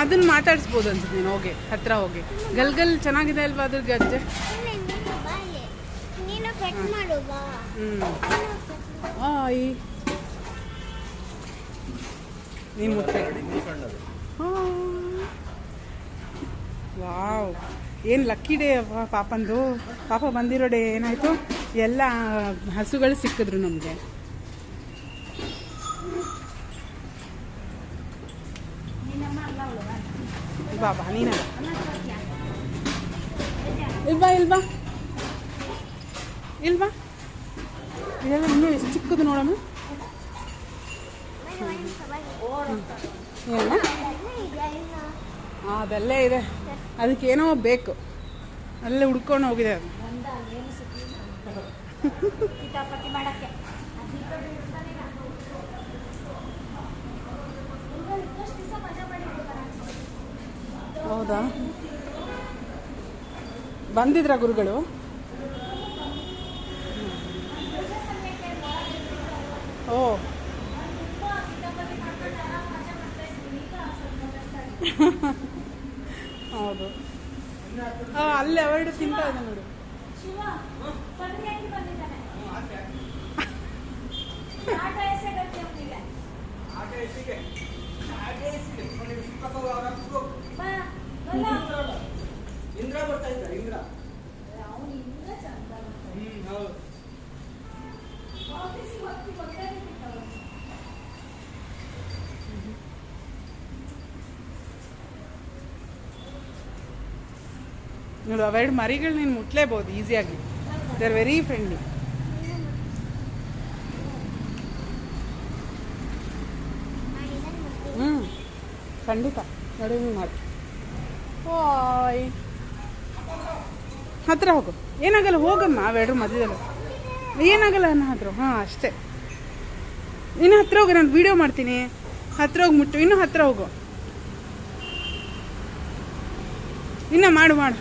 ಅದನ್ನ ಮಾತಾಡಿಸ್ಬೋದು ಅನ್ಸುತ್ತೆ ನೀನು ಹೋಗಿ ಹತ್ರ ಹೋಗಿ. ಗಲ್ಗಲ್ ಚೆನ್ನಾಗಿದೆ ಅಲ್ವಾ ಅದ್ರ ಗಜ್ಜೆ? ಆಯ್ ನೀ ಮುತ್ತೆ. ವಾವ್, ಏನು ಲಕ್ಕಿ ಡೇ ಪಾಪಂದು. ಪಾಪ ಬಂದಿರೋ ಡೇ ಏನಾಯಿತು, ಎಲ್ಲ ಹಸುಗಳು ಸಿಕ್ಕಿದ್ರು ನಮಗೆ. ಬಾಬಾ ನೀನ ಇಲ್ವಾ ಇಲ್ವಾ ಇಲ್ವಾ, ಇದೆಲ್ಲ ಇನ್ನೂ ಎಷ್ಟು ಚಿಕ್ಕದು ನೋಡೋಣ. ಏನು ಅದಲ್ಲೇ ಇದೆ, ಅದಕ್ಕೇನೋ ಬೇಕು, ಅಲ್ಲೇ ಹುಡ್ಕೊಂಡು ಹೋಗಿದೆ ಅದು. ಹೌದಾ, ಬಂದಿದ್ರ ಗುರುಗಳು? ಓ ಹೌದು, ಅಲ್ಲೇ ಅವಾಯ್ಡ್ ತಿಂತ ಇದೆ ನೋಡಿ. ಇಂದ್ರ ಬರ್ತಾ ಇದ್ದಾರೆ. ಇಂದ್ರ ನೋಡು, ಅವೆರಡು ಮರಿಗಳು ನೀನು ಮುಟ್ಲೇಬಹುದು ಈಸಿಯಾಗಿ. They are very friendly. ಖಂಡಿತ ನೋಡಿ ಮಾಡಿ. ಓಯ್ ಹತ್ರ ಹೋಗು, ಏನಾಗಲ್ಲ, ಹೋಗಮ್ಮ. ಅವೆರಡು ಮಧ್ಯದಲ್ಲ ಏನಾಗಲ್ಲ ಅನ್ನೋ ಹತ್ರ. ಹಾಂ ಅಷ್ಟೇ, ಇನ್ನು ಹತ್ರ ಹೋಗು, ನಾನು ವಿಡಿಯೋ ಮಾಡ್ತೀನಿ. ಹತ್ರ ಹೋಗಿ ಮುಟ್ಟು, ಇನ್ನೂ ಹತ್ರ ಹೋಗು, ಇನ್ನು ಮಾಡು ಮಾಡು.